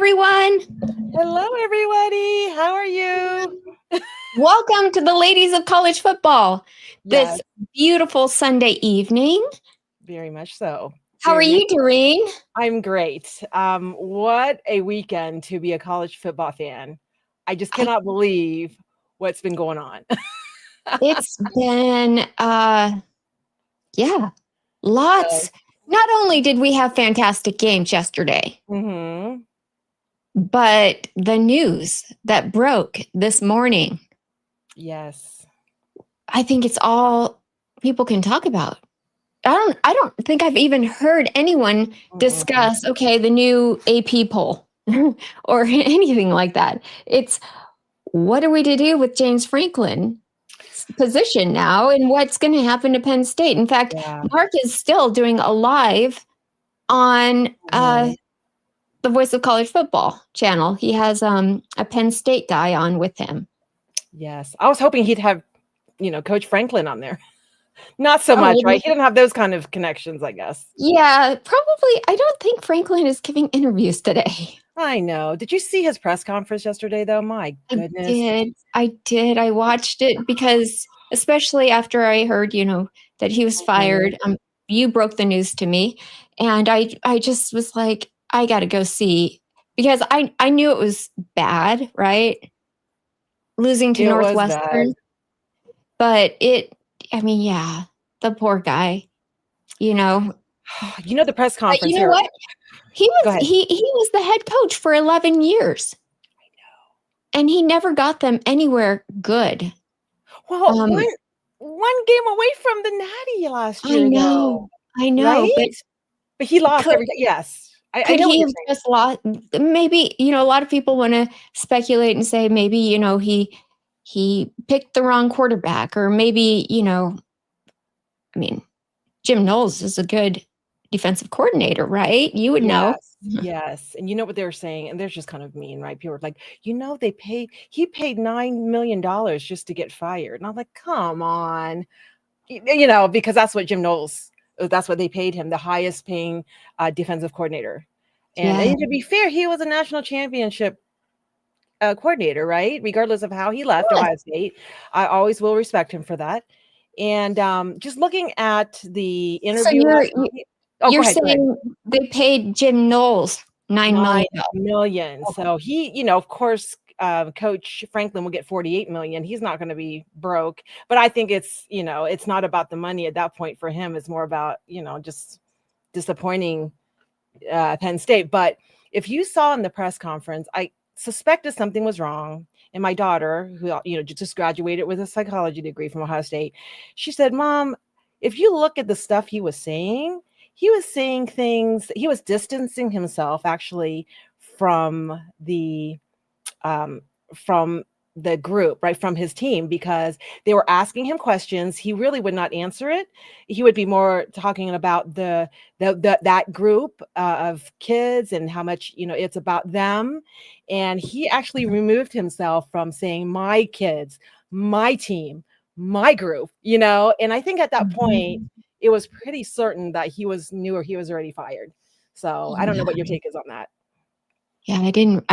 everyone. Hello, everybody. How are you? Welcome to the Ladies of College Football Yes, this beautiful Sunday evening. very much so. How are you, Doreen? I'm great. What a weekend to be a college football fan. I just cannot believe what's been going on. It's been, lots. Not only did we have fantastic games yesterday, Mm-hmm. but the news that broke this morning, Yes. I think it's all people can talk about. I don't think I've even heard anyone discuss, okay, the new AP poll or anything like that. It's what are we to do with James Franklin's position now and what's going to happen to Penn State? In fact, Yeah. Mark is still doing a live on the Voice of College Football channel. He has a Penn State guy on with him. Yes. I was hoping he'd have, Coach Franklin on there. Not so much, right? He didn't have those kind of connections, I guess. Yeah, probably. I don't think Franklin is giving interviews today. I know. Did you see his press conference yesterday, though? My goodness. I did. I watched it because, especially after I heard, that he was fired, you broke the news to me. And I just was like, I got to go see because I knew it was bad, right? Losing to Northwestern. But the poor guy, You know the press conference. But you know what? He was the head coach for 11 years. I know. And he never got them anywhere good. Well, one game away from the Natty last year. I know. Right? But he lost everything. Yes. I know he have just lost? Maybe, a lot of people want to speculate and say maybe, he picked the wrong quarterback, or maybe, Jim Knowles is a good defensive coordinator, right? You would know. Yes. And you know what they were saying? And they're just kind of mean, right? People are like, he paid $9 million just to get fired. And I'm like, come on. Because that's what Jim Knowles, that's what they paid him, the highest paying defensive coordinator. And to be fair, he was a national championship coordinator, right? Regardless of how he left Ohio State. I always will respect him for that. And just looking at the interview. So you're saying they paid Jim Knowles $9 million. So he, of course, Coach Franklin will get $48 million. He's not going to be broke. But I think it's, it's not about the money at that point for him. It's more about, just disappointing Penn State. But if you saw in the press conference, I suspected something was wrong. And my daughter, who, just graduated with a psychology degree from Ohio State, she said, Mom, if you look at the stuff he was saying things, he was distancing himself actually from the group, right, from his team, because they were asking him questions. He really would not answer it. He would be more talking about that group of kids and how much, it's about them. And he actually removed himself from saying my kids, my team, my group, and I think at that point it was pretty certain that he knew or he was already fired. So I don't know what your take is on that. Yeah, I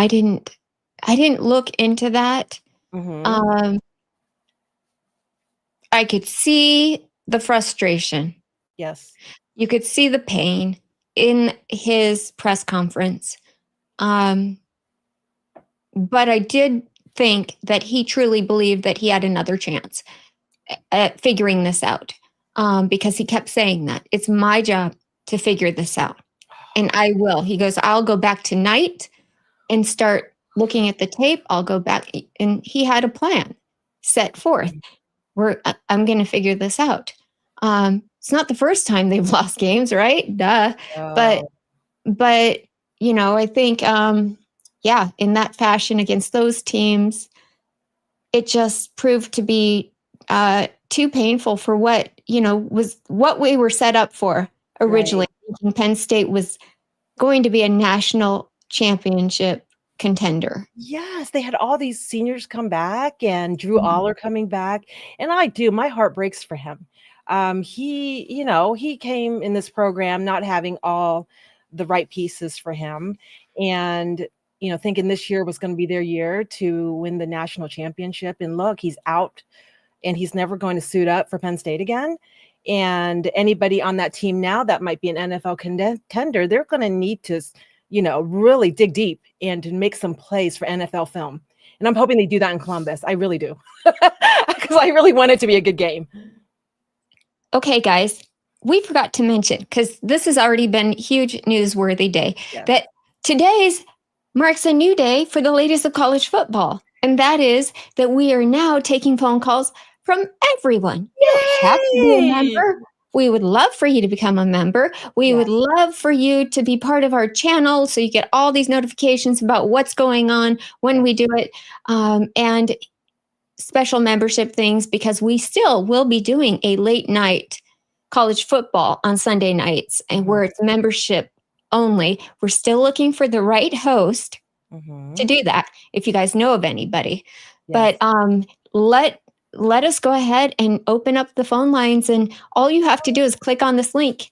didn't look into that. I could see the frustration. Yes. You could see the pain in his press conference. But I did think that he truly believed that he had another chance at figuring this out, because he kept saying that it's my job to figure this out. And I will. He goes, I'll go back tonight and start looking at the tape. I'll go back. And he had a plan set forth. I'm going to figure this out. It's not the first time they've lost games, right? Duh. But I think, in that fashion against those teams, it just proved to be too painful for what, was what we were set up for originally. Right. Penn State was going to be a national championship contender. Yes, they had all these seniors come back and Drew Aller coming back. And my heart breaks for him. He came in this program not having all the right pieces for him. And thinking this year was going to be their year to win the national championship. And look, he's out and he's never going to suit up for Penn State again. And anybody on that team now that might be an NFL contender, they're going to need to, really dig deep and to make some plays for NFL film. And I'm hoping they do that in Columbus. I really do. Because I really want it to be a good game. Okay, guys, we forgot to mention, because this has already been a huge newsworthy day, that today's marks a new day for the ladies of college football. And that is that we are now taking phone calls from everyone. You don't have to be a member. We would love for you to become a member. We would love for you to be part of our channel so you get all these notifications about what's going on when we do it, and special membership things, because we still will be doing a late night college football on Sunday nights, and where it's membership only. We're still looking for the right host to do that, if you guys know of anybody. But let us go ahead and open up the phone lines, and all you have to do is click on this link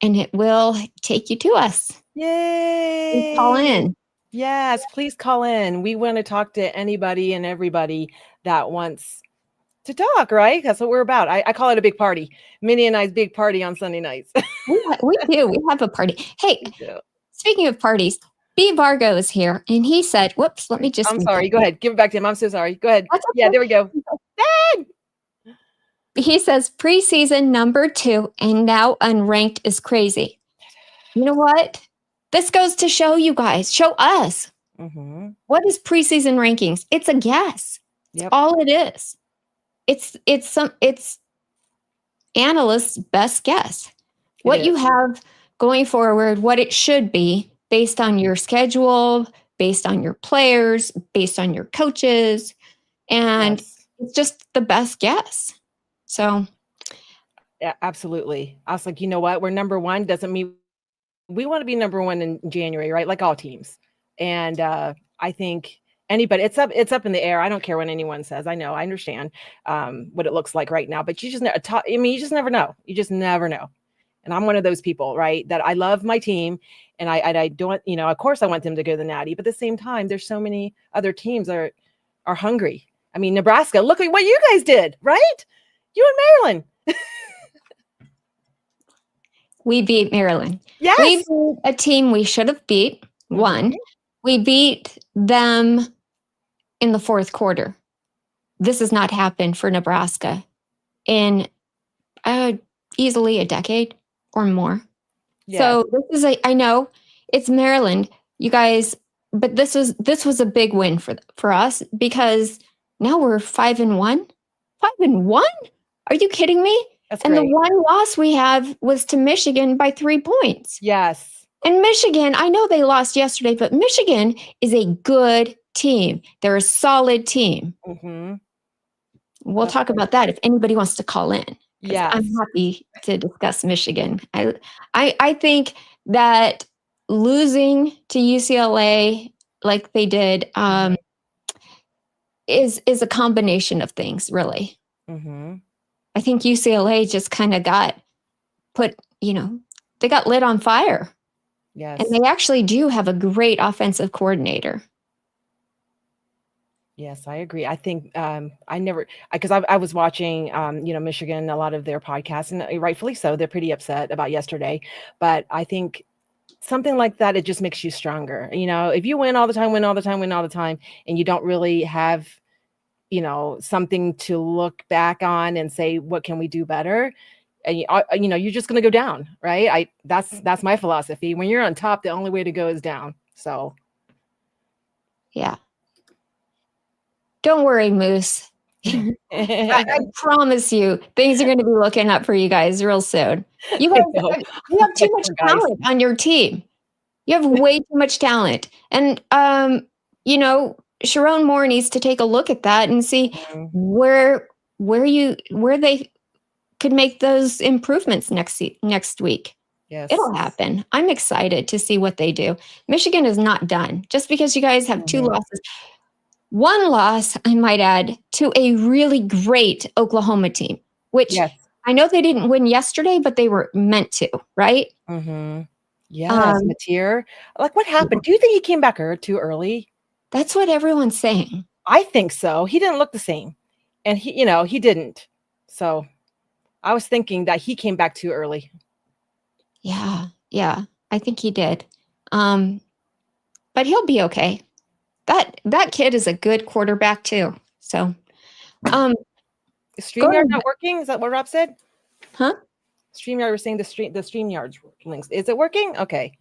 and it will take you to us. Yay! Please call in. Yes, please call in. We want to talk to anybody and everybody that wants to talk, right? That's what we're about. I call it a big party. Minnie and I's big party on Sunday nights. We do. We have a party. Hey, speaking of parties, B. Vargo is here, and he said, whoops, let me just... I'm sorry. Go ahead. Give it back to him. I'm so sorry. Go ahead. Okay. Yeah, there we go. Dad! He says, preseason number 2 and now unranked is crazy. You know what? This goes to show you guys, show us. What is preseason rankings? It's a guess. That's all it is. It's analysts' best guess. What you have going forward, what it should be based on your schedule, based on your players, based on your coaches, and it's just the best guess. So, yeah, absolutely. I was like, you know what? We're number 1 doesn't mean we want to be number 1 in January, right? Like all teams. And I think anybody, it's up in the air. I don't care what anyone says. I know, I understand what it looks like right now, but you just you just never know. You just never know. And I'm one of those people, right? That I love my team, and I don't, of course I want them to go to the Natty, but at the same time, there's so many other teams that are hungry. I mean, Nebraska, look at what you guys did, right? You and Maryland. We beat Maryland. Yes. We beat a team we should have beat. One. We beat them in the 4th quarter. This has not happened for Nebraska in easily a decade or more. So this is I know it's Maryland, you guys, but this was a big win for us, because now we're 5-1. 5-1? Are you kidding me? That's and great. The one loss we have was to Michigan by 3 points. Yes. And Michigan, I know they lost yesterday, but Michigan is a good team. They're a solid team. We'll talk about that if anybody wants to call in. Yeah, I'm happy to discuss Michigan. I think that losing to UCLA like they did is a combination of things, really. I think UCLA just kind of got they got lit on fire. Yes. And they actually do have a great offensive coordinator. Yes, I agree. I think because I was watching, Michigan, a lot of their podcasts, and rightfully so, they're pretty upset about yesterday. But I think something like that, it just makes you stronger. If you win all the time, and you don't really have, something to look back on and say, what can we do better? And you're just going to go down, right? That's my philosophy. When you're on top, the only way to go is down. So, yeah. Don't worry, Moose. I promise you, things are going to be looking up for you guys real soon. You have too much talent on your team. You have way too much talent. And, Sharon Moore needs to take a look at that and see where they could make those improvements next week. Yes. It'll happen. I'm excited to see what they do. Michigan is not done. Just because you guys have 2 losses. One loss, I might add, to a really great Oklahoma team, which I know they didn't win yesterday, but they were meant to, right? Yes, Mateer. Like, what happened? Do you think he came back too early? That's what everyone's saying. I think so. He didn't look the same, and he didn't. So I was thinking that he came back too early. Yeah, I think he did. But he'll be okay. That kid is a good quarterback too. So, Is StreamYard not working? Is that what Rob said? Huh? StreamYard was saying the StreamYard's links. Is it working? Okay.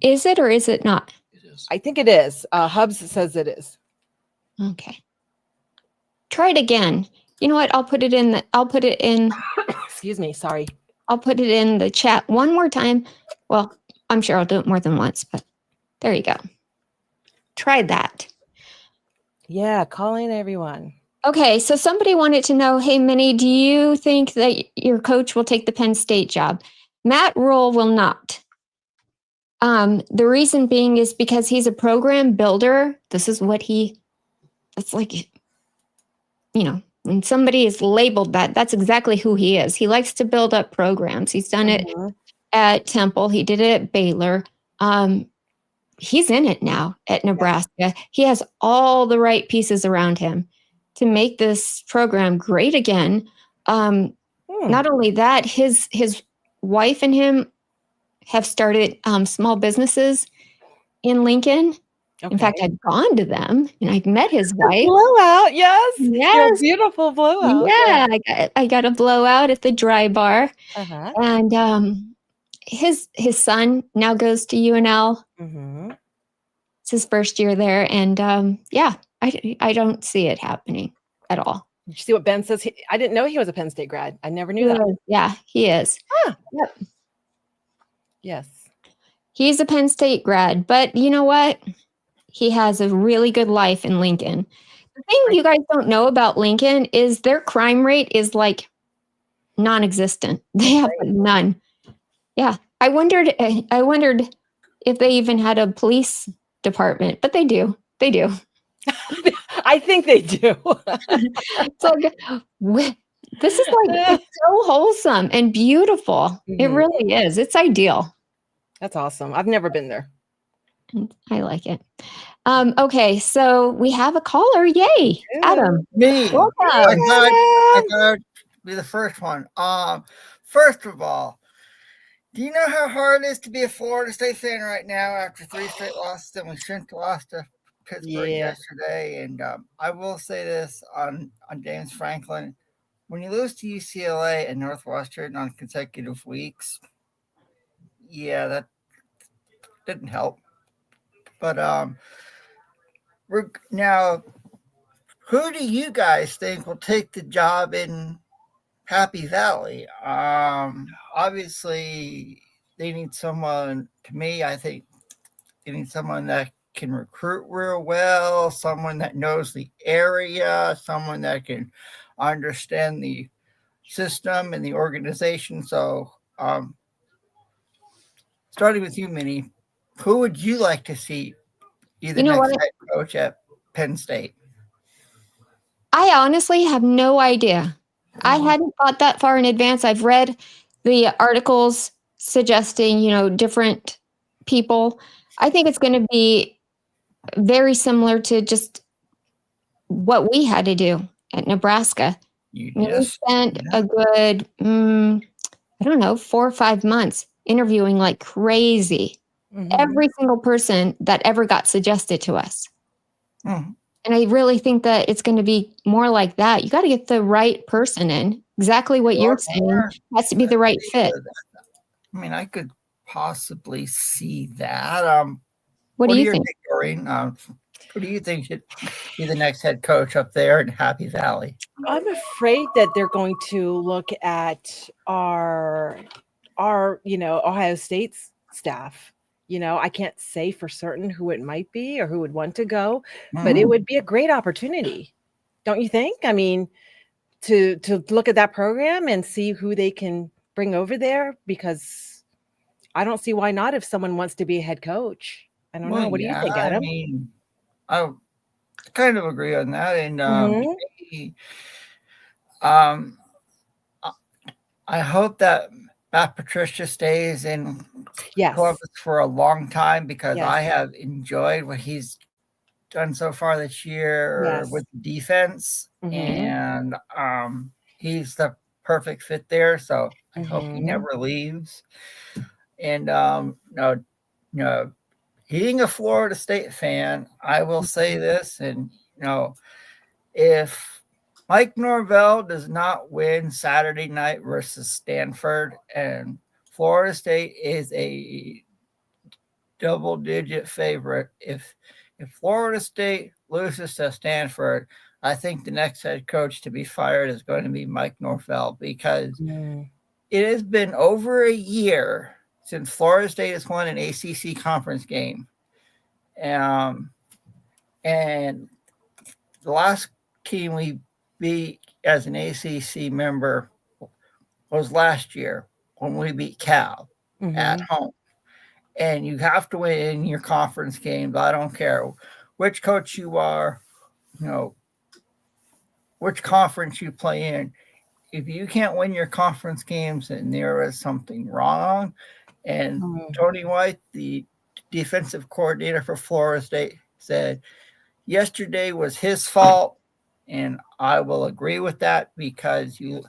Is it or is it not? It is. I think it is. Hubs says it is. Okay. Try it again. You know what? I'll put it in. Excuse me. Sorry. I'll put it in the chat one more time. Well, I'm sure I'll do it more than once, but there you go. Try that. Yeah, calling everyone. Okay, so somebody wanted to know, hey, Minnie, do you think that your coach will take the Penn State job? Matt Rule will not. The reason being is because he's a program builder. This is what it's like, when somebody is labeled that, that's exactly who he is. He likes to build up programs. He's done it at Temple. He did it at Baylor. He's in it now at Nebraska. Yeah. He has all the right pieces around him to make this program great again. Not only that, his wife and him have started small businesses in Lincoln. Okay. In fact, I've gone to them and I've met his wife. Blowout, yes. Yes. You're a beautiful blowout. Yeah, I got a blowout at the Dry Bar. And his son now goes to UNL. It's his first year there. And I don't see it happening at all. Did you see what Ben says? I didn't know he was a Penn State grad. I never knew that. Yeah, he is. Yep. Yes. He's a Penn State grad, but you know what? He has a really good life in Lincoln. The thing you guys don't know about Lincoln is their crime rate is like non-existent. They have none. Yeah. I wondered if they even had a police department, but they do. They do. I think they do. It's like, this is like it's so wholesome and beautiful. It really is. It's ideal. That's awesome. I've never been there. I like it. Okay, so we have a caller. Yay, Adam. Me. Welcome. I gotta be the first one. First of all, do you know how hard it is to be a Florida State fan right now after 3 straight losses, and we shouldn't have lost to Pittsburgh yesterday? And I will say this on James Franklin: when you lose to UCLA and Northwestern on consecutive weeks, that didn't help. But now, who do you guys think will take the job in Happy Valley? Obviously, they need someone. To me, I think they need someone that can recruit real well, someone that knows the area, someone that can understand the system and the organization. So, starting with you, Minnie, who would you like to see either next head coach at Penn State? I honestly have no idea. I hadn't thought that far in advance. I've read the articles suggesting, different people. I think it's going to be very similar to just what we had to do at Nebraska. We spent a good, 4 or 5 months interviewing like crazy. Every single person that ever got suggested to us. And I really think that it's going to be more like that. You got to get the right person in. Exactly what you're saying. Has to be the right fit. I mean, I could possibly see that. What do you think, Doreen? Who do you think should be the next head coach up there in Happy Valley? I'm afraid that they're going to look at our Ohio State's staff. I can't say for certain who it might be or who would want to go, but it would be a great opportunity. Don't you think? I mean, to look at that program and see who they can bring over there, because I don't see why not if someone wants to be a head coach. I don't know. What do you think, Adam? I mean, I kind of agree on that. And I hope that Matt Patricia stays in Yes. Columbus for a long time because Yes. I have enjoyed what he's done so far this year Yes. with defense, Mhm. and he's the perfect fit there. So I hope he Mhm. never leaves. And no, being a Florida State fan, I will say this, and if Mike Norvell does not win Saturday night versus Stanford, and Florida State is a double-digit favorite, if Florida State loses to Stanford, I think the next head coach to be fired is going to be Mike Norvell, because it has been over a year since Florida State has won an ACC conference game. And the last team we beat as an ACC member was last year when we beat Cal at home. And you have to win your conference games. I don't care which coach you are, which conference you play in. If you can't win your conference games, then there is something wrong. And Tony White, the defensive coordinator for Florida State, said yesterday was his fault. And I will agree with that, because to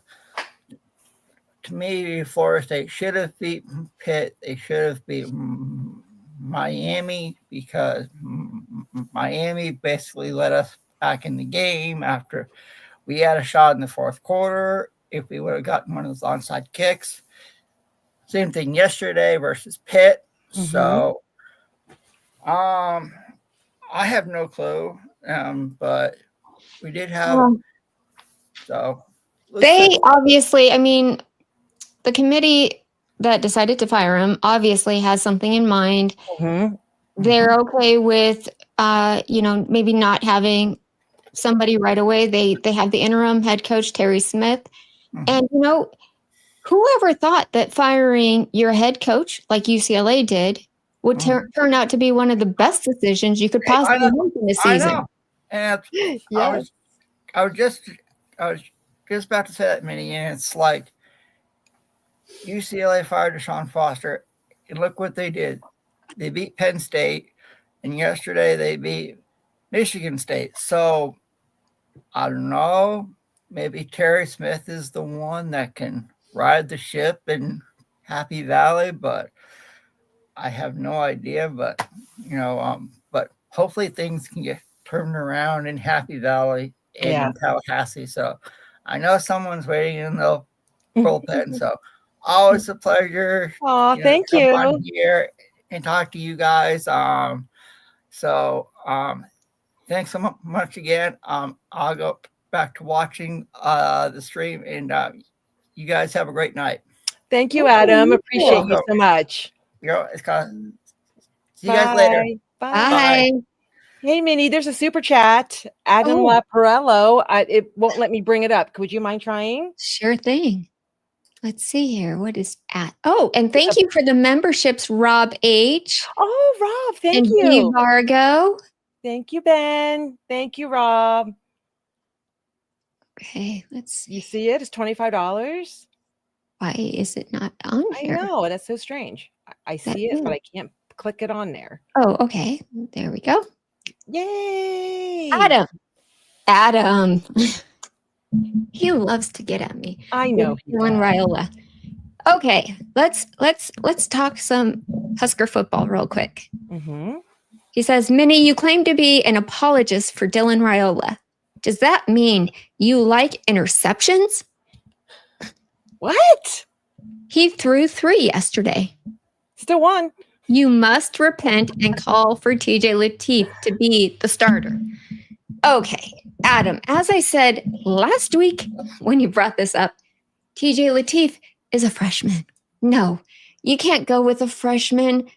me, Florida State should have beaten Pitt. They should have beaten Miami, because Miami basically let us back in the game after we had a shot in the fourth quarter. If we would have gotten one of those onside kicks. Same thing yesterday versus Pitt. So, I have no clue, but we did have. So they obviously, I mean, the committee that decided to fire him obviously has something in mind. They're okay with, maybe not having somebody right away. They have the interim head coach, Terry Smith. And, whoever thought that firing your head coach, like UCLA did, would turn out to be one of the best decisions you could possibly make in this season. I know. And I was just about to say that, Minnie, and it's like UCLA fired Deshaun Foster, and look what they did. They beat Penn State, and yesterday they beat Michigan State. So I don't know. Maybe Terry Smith is the one that can ride the ship in Happy Valley, but I have no idea. But but hopefully things can get turned around in Happy Valley and in Tallahassee. So I know someone's waiting in the bullpen. So always a pleasure. Thank you. Come on here and talk to you guys. Thanks so much again. I'll go back to watching the stream, and you guys have a great night. Thank you, Adam. Appreciate you so much. See you guys later. Bye. Hey, Minnie, there's a super chat. Adam Laparello. It won't let me bring it up. Would you mind trying? Sure thing. Let's see here. What is at? Oh, and thank you for the memberships, Rob H. Oh, Rob, thank you. And B. Vargo. Thank you, Ben. Thank you, Rob. Okay, let's see. You see it? It's $25. Why is it not on here? I know. That's so strange. I see it, but I can't click it on there. Oh, okay. There we go. Yay. Adam. He loves to get at me. I know. Dylan Raiola. Okay, let's talk some Husker football real quick. He says, Minnie, you claim to be an apologist for Dylan Raiola. Does that mean you like interceptions? What? He threw 3 yesterday. Still won. You must repent and call for TJ Lateef to be the starter. Okay, Adam, as I said last week when you brought this up, TJ Lateef is a freshman. No, you can't go with a freshman.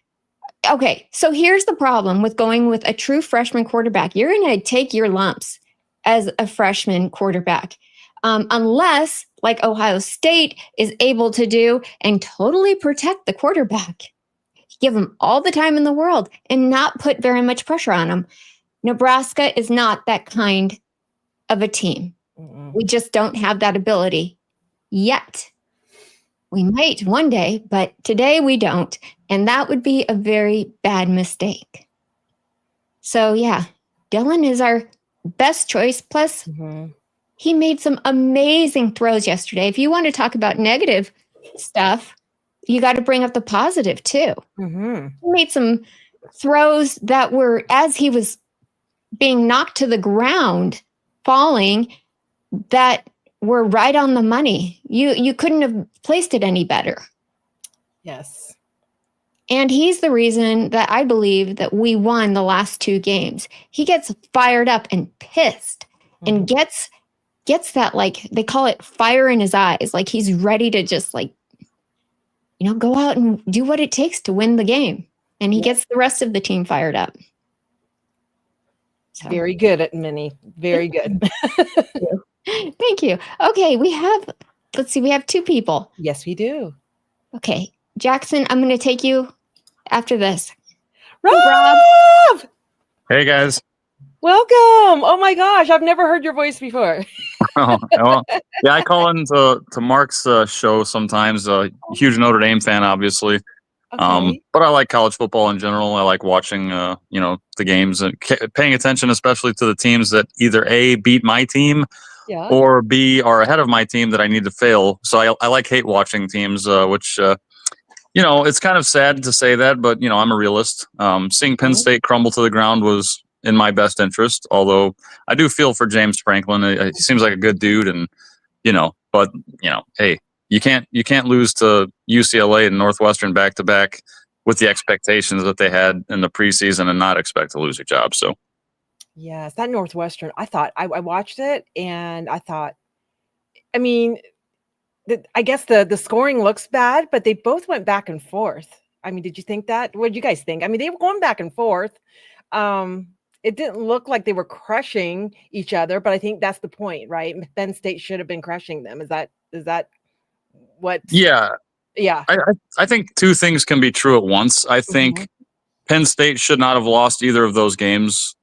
Okay, so here's the problem with going with a true freshman quarterback. You're going to take your lumps as a freshman quarterback, unless, like Ohio State is able to do, and totally protect the quarterback. Give him all the time in the world and not put very much pressure on him. Nebraska is not that kind of a team. We just don't have that ability yet. We might one day, but today we don't. And that would be a very bad mistake. So, yeah, Dylan is our best choice. Plus, he made some amazing throws yesterday. If you want to talk about negative stuff, you got to bring up the positive too. He made some throws that were, as he was being knocked to the ground, falling, that were right on the money. You couldn't have placed it any better. Yes. And he's the reason that I believe that we won the last 2 games. He gets fired up and pissed and gets that, like, they call it fire in his eyes. Like he's ready to just, like, go out and do what it takes to win the game. And he gets the rest of the team fired up. So. Very good at Minnie. Very good. Thank you. Okay, we have 2 people. Yes, we do. Okay, Jackson, I'm going to take you after this. Rob! Hey, guys. Welcome. Oh, my gosh. I've never heard your voice before. Oh, well, yeah, I call into Mark's show sometimes. Huge Notre Dame fan, obviously. Okay. But I like college football in general. I like watching, the games and paying attention, especially to the teams that either A, beat my team, or B, are ahead of my team that I need to fail. So I like hate watching teams, which, it's kind of sad to say that, but, I'm a realist. Seeing Penn State crumble to the ground was in my best interest, although I do feel for James Franklin. He seems like a good dude, and, but, hey, you can't lose to UCLA and Northwestern back-to-back with the expectations that they had in the preseason and not expect to lose your job. So. Yes, that Northwestern, I thought, I watched it and I thought, I mean, I guess the scoring looks bad, but they both went back and forth. I mean, did you think that? What did you guys think? I mean, they were going back and forth. It didn't look like they were crushing each other, but I think that's the point, right? Penn State should have been crushing them. Is that what? Yeah. Yeah. I think 2 things can be true at once. I think Penn State should not have lost either of those games.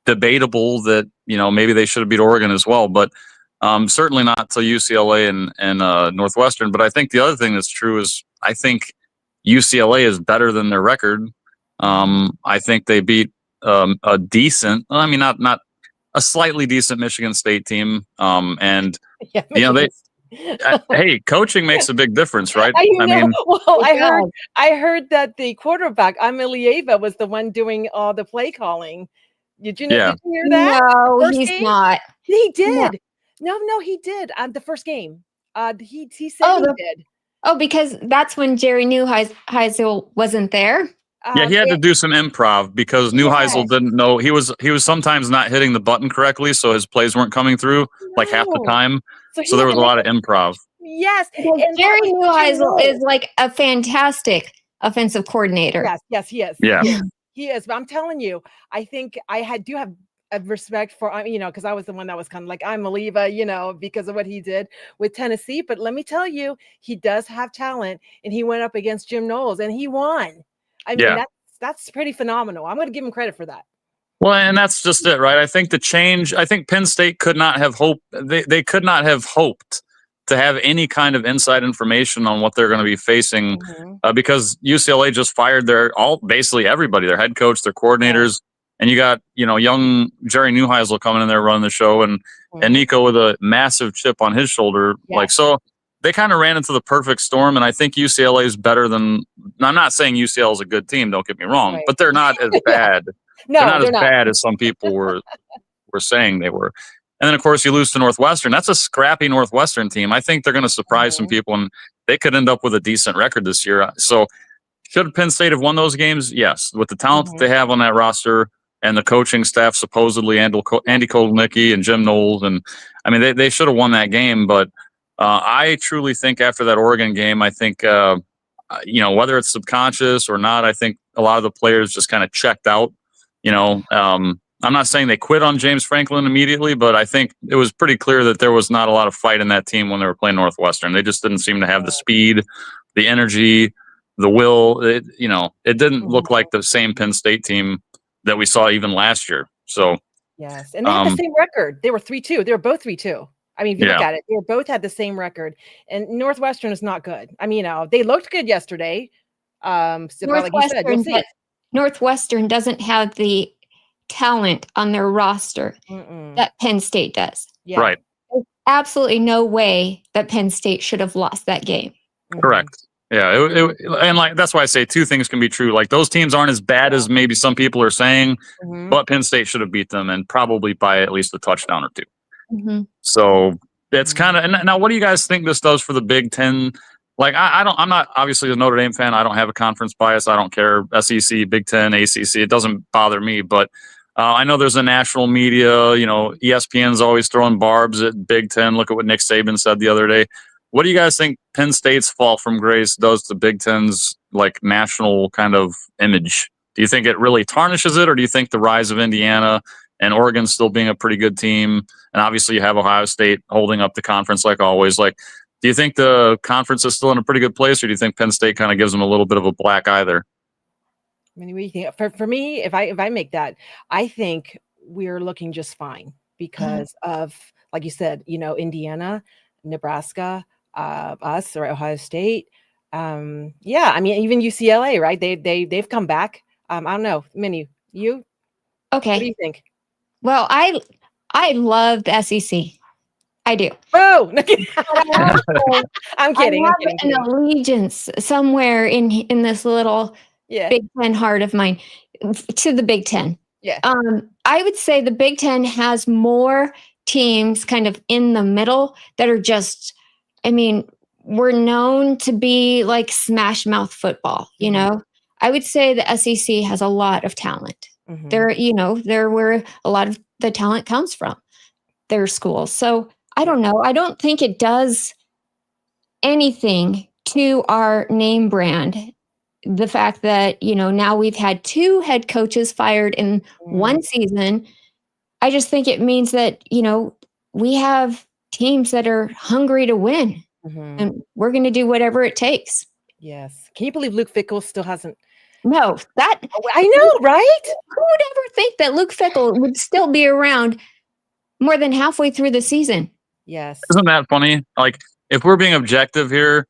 Debatable that, maybe they should have beat Oregon as well, but certainly not to UCLA and Northwestern. But I think the other thing that's true is I think UCLA is better than their record. I think they beat a decent, not a slightly decent Michigan State team. And hey, coaching makes a big difference, right? I heard that the quarterback Amelieva was the one doing all the play calling. Did you know? Yeah. Did you hear that? No, he's not. He did. No, he did. The first game. He said he did. Oh, because that's when Jerry Neuheisel wasn't there. Yeah, he had to do some improv because Neuheisel didn't know he was sometimes not hitting the button correctly, so his plays weren't coming through like half the time. So there was a lot of improv. Yes, and Jerry Neuheisel is like a fantastic offensive coordinator. Yes, he is. Yeah, he is. But I'm telling you, I think I do have a respect for because I was the one that was kind of like Amelieva, because of what he did with Tennessee. But let me tell you, he does have talent, and he went up against Jim Knowles and he won. I mean, that's pretty phenomenal. I'm going to give him credit for that. Well, and that's just it, right? I think Penn State could not have hoped. They could not have hoped to have any kind of inside information on what they're going to be facing because UCLA just fired basically everybody, their head coach, their coordinators, and you got young Jerry Neuheisel coming in there running the show, and Nico with a massive chip on his shoulder, so. They kind of ran into the perfect storm, and I think UCLA is better than. I'm not saying UCLA is a good team. Don't get me wrong, but they're not as bad. They're not as bad as some people were saying they were. And then, of course, you lose to Northwestern. That's a scrappy Northwestern team. I think they're going to surprise some people, and they could end up with a decent record this year. So, should Penn State have won those games? Yes, with the talent that they have on that roster and the coaching staff, supposedly Andy Kotelnicki and Jim Knowles, and I mean they should have won that game, but. I truly think after that Oregon game, I think, whether it's subconscious or not, I think a lot of the players just kind of checked out. I'm not saying they quit on James Franklin immediately, but I think it was pretty clear that there was not a lot of fight in that team when they were playing Northwestern. They just didn't seem to have the speed, the energy, the will. It didn't look like the same Penn State team that we saw even last year. So yes, and they had the same record. They were 3-2. They were both 3-2. I mean, if you look Yeah. at it, they both had the same record, and Northwestern is not good. I mean, they looked good yesterday. So, but like you said, you'll see. Northwestern doesn't have the talent on their roster that Penn State does. Yeah. Right. There's absolutely no way that Penn State should have lost that game. Correct. Yeah, and like that's why I say two things can be true. Like those teams aren't as bad as maybe some people are saying, but Penn State should have beat them and probably by at least a touchdown or two. So that's kind of. And now, what do you guys think this does for the Big Ten? Like I'm not obviously a Notre Dame fan. I don't have a conference bias. I don't care. SEC, Big Ten, ACC. It doesn't bother me. But I know there's a national media. You know, ESPN's always throwing barbs at Big Ten. Look at what Nick Saban said the other day. What do you guys think Penn State's fall from grace does to Big Ten's like national kind of image? Do you think it really tarnishes it, or do you think the rise of Indiana and Oregon still being a pretty good team, and obviously you have Ohio State holding up the conference like always? Like, do you think the conference is still in a pretty good place, or do you think Penn State kind of gives them a little bit of a black eye there? I mean, what do you think? For me, if I make that, I think we're looking just fine because of, like you said, you know, Indiana, Nebraska. Us or Ohio State. Yeah, I mean, even UCLA, right? They've come back. I don't know. Minnie, you? Okay. What do you think? Well, I love the SEC. I do. Oh, I'm kidding. I have an allegiance somewhere in this little Big Ten heart of mine to the Big Ten. Yeah. I would say the Big Ten has more teams kind of in the middle that are just, I mean, we're known to be like smash mouth football, you know? I would say the SEC has a lot of talent. They're where a lot of the talent comes from, their schools. So I don't know. I don't think it does anything to our name brand. The fact that, you know, now we've had 2 head coaches fired in one season. I just think it means that, you know, we have teams that are hungry to win, and we're going to do whatever it takes. Yes. Can you believe Luke Fickell still hasn't? No, that I know, right? Who would ever think that Luke Fickell would still be around more than halfway through the season? Yes. Isn't that funny? Like, if we're being objective here,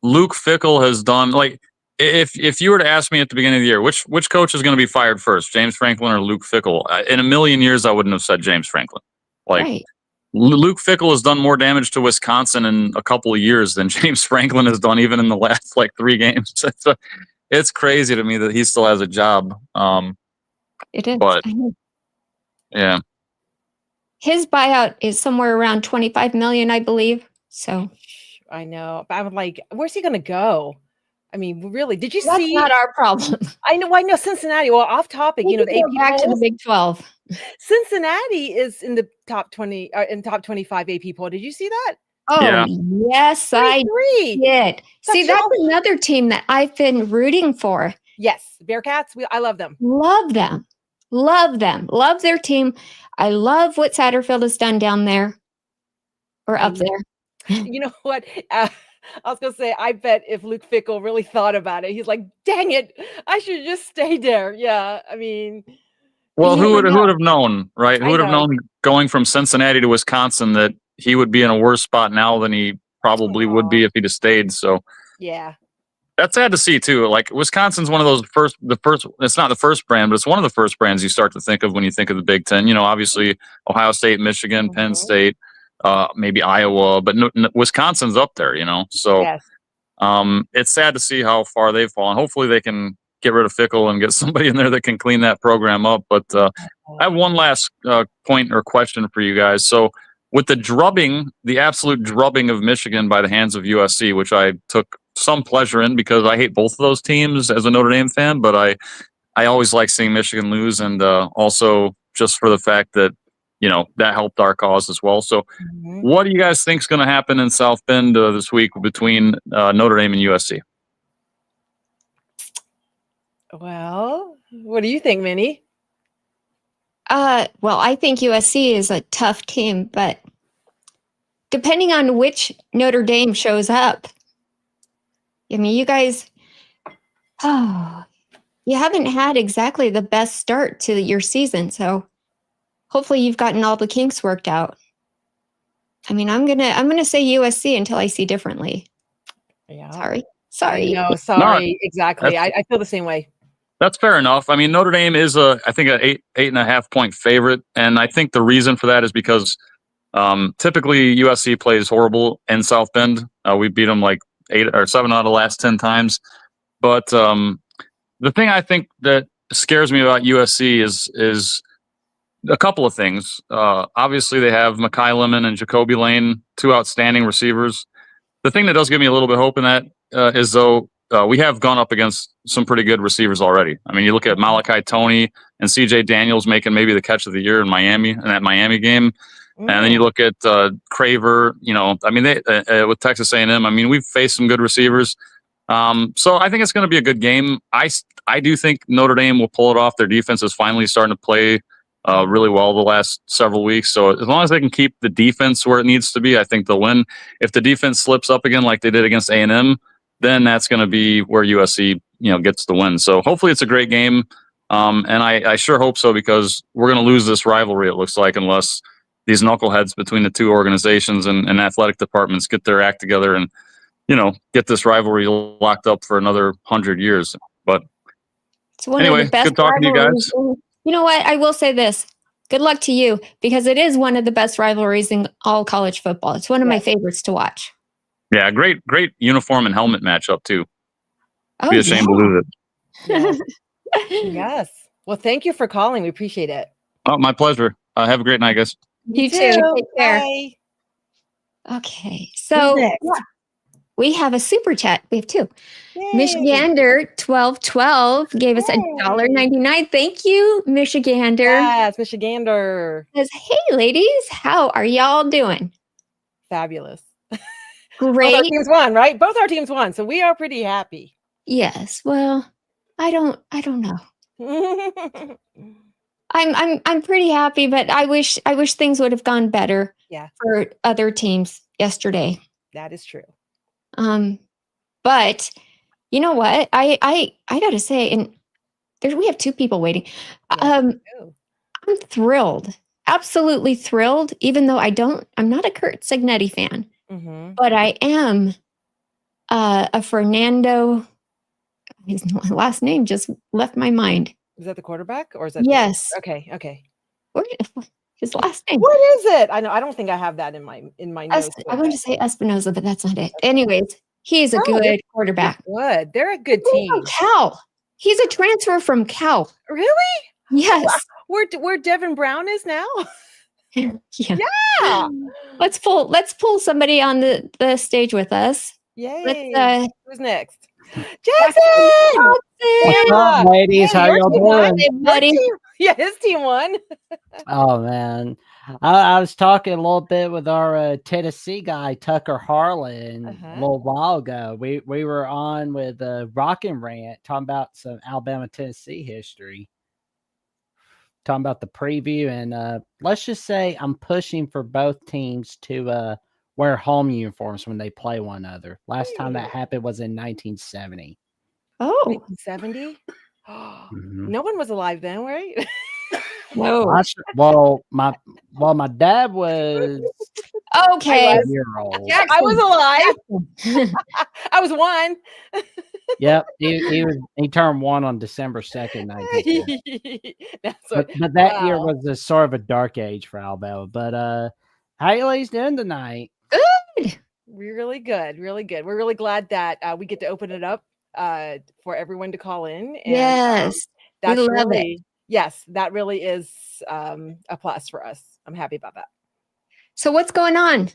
Luke Fickell has done like. If you were to ask me at the beginning of the year, which coach is going to be fired first, James Franklin or Luke Fickell? In a million years, I wouldn't have said James Franklin. Like, right. Luke Fickell has done more damage to Wisconsin in a couple of years than James Franklin has done even in the last like 3 games. It's crazy to me that he still has a job. It is. But yeah, his buyout is somewhere around $25 million, I believe. So I know, but I'm like, where's he going to go? I mean, really? Did you see? That's not our problem. I know. Cincinnati. Well, off topic. You know, the AP back to the Big 12. Cincinnati is in the top 20, in top 25 AP poll. Did you see that? Oh, yeah. Yes, I did. See, that's another team that I've been rooting for. Yes, Bearcats. I love them. Love them. Love them. Love their team. I love what Satterfield has done down there or up there. You know what? I was going to say, I bet if Luke Fickell really thought about it, he's like, dang it, I should just stay there. Yeah, I mean. Well, who would have known, right? Who would have known going from Cincinnati to Wisconsin that he would be in a worse spot now than he probably would be if he'd have stayed. So yeah. That's sad to see too. Like Wisconsin's one of those it's not the first brand, but it's one of the first brands you start to think of when you think of the Big Ten. You know, obviously Ohio State, Michigan, Penn State, maybe Iowa, but Wisconsin's up there, you know? So it's sad to see how far they've fallen. Hopefully they can get rid of Fickell and get somebody in there that can clean that program up. But I have one last point or question for you guys. So with the absolute drubbing of Michigan by the hands of USC, which I took some pleasure in because I hate both of those teams as a Notre Dame fan, but I always like seeing Michigan lose, and also just for the fact that, you know, that helped our cause as well. So what do you guys think is going to happen in South Bend this week between Notre Dame and USC? Well, what do you think, Minnie? Well, I think USC is a tough team, but depending on which Notre Dame shows up, I mean, you guys, you haven't had exactly the best start to your season, so hopefully you've gotten all the kinks worked out. I mean, I'm gonna say USC until I see differently. Yeah. Sorry. No, sorry. Exactly. I feel the same way. That's fair enough. I mean, Notre Dame is I think, an 8.5 point favorite, and I think the reason for that is because typically USC plays horrible in South Bend. We beat them like 8 or 7 out of the last 10 times. But the thing I think that scares me about USC is a couple of things. Obviously, they have Makai Lemon and Jacoby Lane, 2 outstanding receivers. The thing that does give me a little bit of hope in that is though we have gone up against some pretty good receivers already. I mean, you look at Malachi Tony and CJ Daniels making maybe the catch of the year in that Miami game. And then you look at Craver, I mean, they with Texas A&M, I mean, we've faced some good receivers. So I think it's going to be a good game. I do think Notre Dame will pull it off. Their defense is finally starting to play really well the last several weeks. So as long as they can keep the defense where it needs to be, I think they'll win. If the defense slips up again like they did against A&M, then that's going to be where USC gets the win. So hopefully it's a great game. And I sure hope so, because we're going to lose this rivalry, it looks like, unless these knuckleheads between the two organizations and athletic departments get their act together and get this rivalry locked up for another 100 years. But it's one anyway, of the best good talking to you guys. You know what? I will say this. Good luck to you, because it is one of the best rivalries in all college football. It's one of my favorites to watch. Yeah, great uniform and helmet matchup too. Oh, Be ashamed to lose it. Yes. Well, thank you for calling. We appreciate it. Oh, my pleasure. Have a great night, guys. You too. Take care. Bye. Okay, so we have a super chat. We have 2. Michigander 1212 gave us $1.99. Thank you, Michigander. Yes, Michigander. Says, hey, ladies, how are y'all doing? Fabulous. Great. Both our teams won, right? Both our teams won, so we are pretty happy. Yes. Well, I don't know. I'm pretty happy, but I wish things would have gone better. Yeah. For other teams yesterday. That is true. But you know what? I gotta say, and we have 2 people waiting. I'm thrilled, absolutely thrilled. Even though I'm not a Kurt Signetti fan, but I am a Fernando. His last name just left my mind. Is that the quarterback, or is that? Yes. Okay. His last name. What is it? I know. I don't think I have that in my notes. I want to say Espinoza, but that's not it. Anyways, he's a good quarterback. Good. They're a good team. Cal. He's a transfer from Cal. Really? Yes. Where Devin Brown is now? Yeah. Let's pull somebody on the stage with us. Yay. Who's next? Jackson! What's up, ladies? How y'all doing? Hey, buddy. Yeah, his team won. Oh man, I was talking a little bit with our Tennessee guy Tucker Harlan a little while ago. We were on with Rockin' Rant talking about some Alabama Tennessee history, talking about the preview, and let's just say I'm pushing for both teams to wear home uniforms when they play one another. Last time that happened was in 1970. Oh, 1970? No one was alive then, right? No. My dad was okay. 5-year-old. Yeah, I was alive. I was 1. Yep, he turned 1 on December 2nd, 1970. But that year was a sort of a dark age for Alabama. But how you ladies doing tonight? Good. We're really good, really good. We're really glad that we get to open it up for everyone to call in. And, yes, that's we love really, it. Yes, that really is a plus for us. I'm happy about that. So what's going on?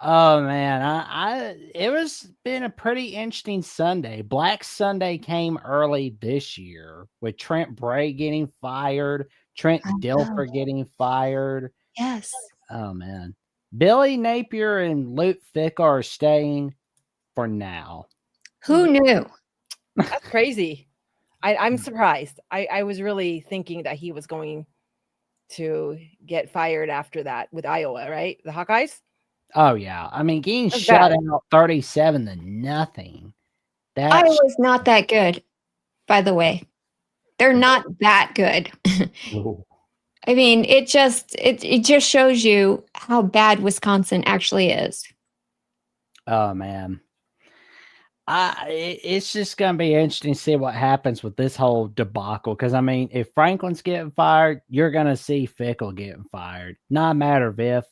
Oh man, it was been a pretty interesting Sunday. Black Sunday came early this year with Trent Bray getting fired, Trent Dilfer getting fired. Yes. Oh man, Billy Napier and Luke Fickell are staying for now. Who knew? That's crazy. I'm surprised. I was really thinking that he was going to get fired after that with Iowa, right? The Hawkeyes. Oh yeah, I mean getting shut out 37-0. Iowa's not that good, by the way. They're not that good. I mean, it just shows you how bad Wisconsin actually is. Oh man. It's just gonna be interesting to see what happens with this whole debacle. Because I mean, if Franklin's getting fired, you're gonna see Fickle getting fired. Not a matter of if,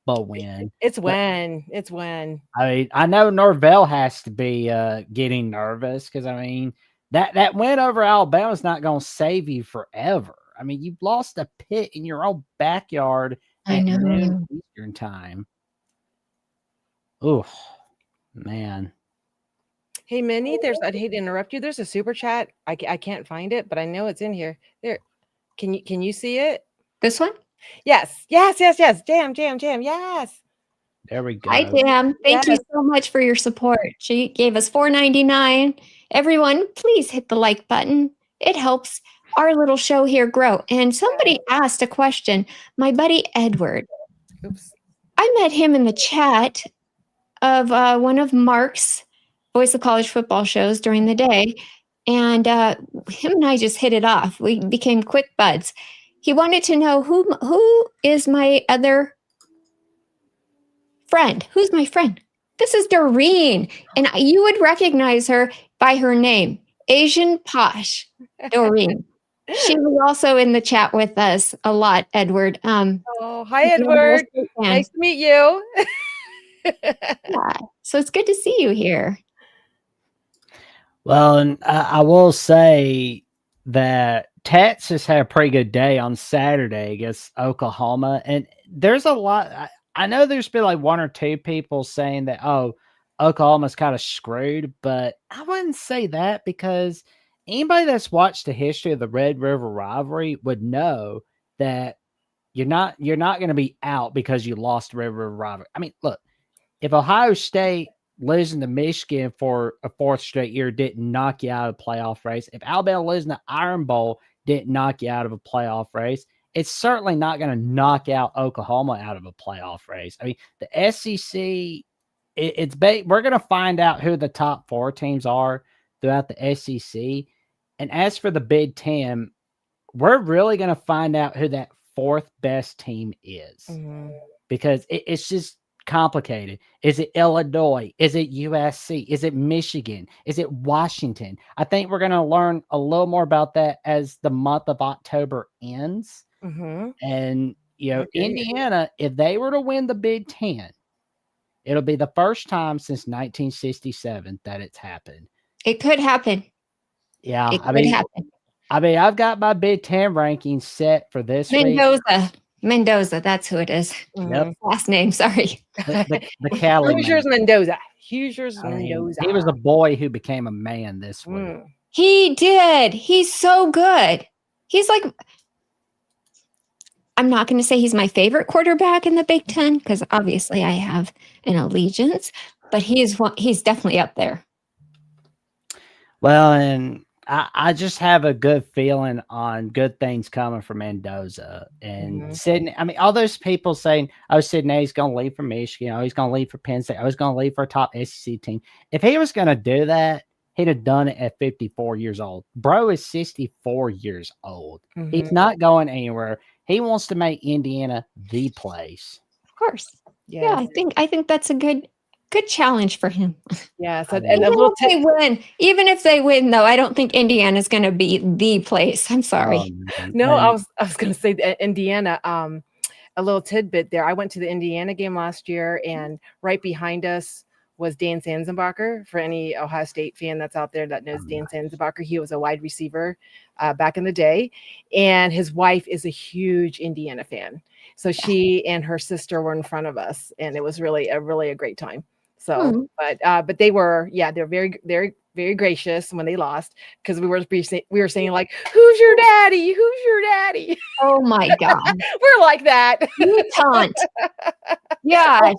but when. It's when. It's when. I mean, I know Norvell has to be getting nervous because I mean that win over Alabama is not gonna save you forever. I mean, you've lost a pit in your own backyard I at know. noon Eastern time. Oh man. Hey, Minnie, I'd hate to interrupt you. There's a super chat. I can't find it, but I know it's in here. There. Can you see it? This one? Yes. Jam. Yes. There we go. Hi, Jam. Thank you Yes. so much for your support. She gave us $4.99. Everyone, please hit the like button. It helps our little show here grow. And somebody asked a question. My buddy Edward, Oops. I met him in the chat of one of Mark's Voice of College Football shows during the day. And him and I just hit it off. We became quick buds. He wanted to know who is my other friend. Who's my friend? This is Doreen. And you would recognize her by her name, Asian Posh Doreen. She was also in the chat with us a lot, Edward. Oh, hi, Edward. Nice to meet you. Yeah. So it's good to see you here. Well, and I will say that Texas had a pretty good day on Saturday against Oklahoma. And there's a lot. I know there's been like one or two people saying that, oh, Oklahoma's kind of screwed, but I wouldn't say that because anybody that's watched the history of the Red River rivalry would know that you're not going to be out because you lost the Red River rivalry. I mean, look, if Ohio State losing to Michigan for a fourth straight year didn't knock you out of the playoff race, if Alabama losing the Iron Bowl didn't knock you out of a playoff race, it's certainly not going to knock out Oklahoma out of a playoff race. I mean, the SEC, we're going to find out who the top four teams are throughout the SEC. And as for the Big Ten, we're really going to find out who that fourth best team is because it's just complicated. Is it Illinois? Is it USC? Is it Michigan? Is it Washington? I think we're going to learn a little more about that as the month of October ends. And, you know, Indiana, if they were to win the Big Ten, it'll be the first time since 1967 that it's happened. It could happen. Yeah. It could happen. I mean, I've got my Big Ten rankings set for this week. Mendoza, that's who it is. Yep. Last name, sorry. The Cali Hoosiers Mendoza. He was a boy who became a man this week. He did. He's so good. He's like, I'm not going to say he's my favorite quarterback in the Big Ten because obviously I have an allegiance, but he's definitely up there. Well, and I just have a good feeling on good things coming from Mendoza and Sydney. I mean, all those people saying, oh, Sydney's going to leave for Michigan. Oh, he's going to leave for Penn State. Oh, he's going to leave for a top SEC team. If he was going to do that, he'd have done it at 54 years old. Bro is 64 years old. He's not going anywhere. He wants to make Indiana the place. Of course. Yes. Yeah, I think that's a good challenge for him. Yes. Even if they win, though, I don't think Indiana's going to be the place. I'm sorry. No, I was going to say Indiana. A little tidbit there. I went to the Indiana game last year, and right behind us was Dan Sanzenbacher. For any Ohio State fan that's out there that knows Dan Sanzenbacher, he was a wide receiver back in the day, and his wife is a huge Indiana fan. So she and her sister were in front of us, and it was really a great time. So, but they were very, very, very gracious when they lost because we were saying like, "Who's your daddy? Who's your daddy?" Oh my God, we're like that. You can't. Yeah,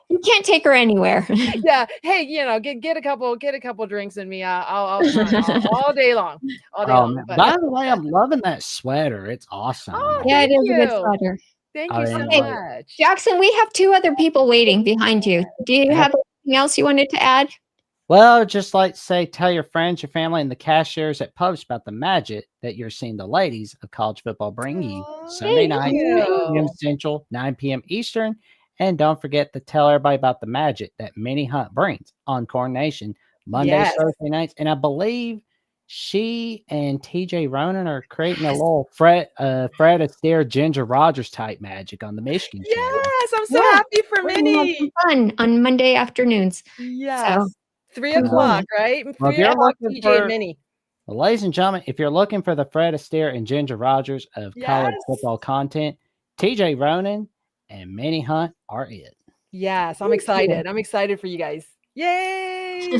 you can't take her anywhere. Yeah. Hey, get a couple drinks in me. I'll all day long. All day long. By the way, I'm loving that sweater. It's awesome. Oh, yeah, it is a good sweater. Thank you so much. Jackson, we have two other people waiting behind you. Do you have anything else you wanted to add? Well, just like say, tell your friends, your family, and the cashiers at pubs about the magic that you're seeing the ladies of college football bring you Aw, Sunday Thank nights, 8 p.m. you. Central, 9 p.m. Eastern. And don't forget to tell everybody about the magic that Minnie Hunt brings on Coronation Mondays, Yes. Thursday nights. And I believe she and TJ Ronan are creating a little Fred Astaire, Ginger Rogers type magic on the Michigan channel. Yes, I'm so Yeah, happy for we're gonna have Minnie. some fun on Monday afternoons. Yes. 3 come o'clock, on. right? Well, if 3 you're o'clock, looking TJ and for Minnie. Well, ladies and gentlemen, if you're looking for the Fred Astaire and Ginger Rogers of college Yes. football content, TJ Ronan and Minnie Hunt are it. Yes, I'm Thank you. excited. I'm excited for you guys. Yay!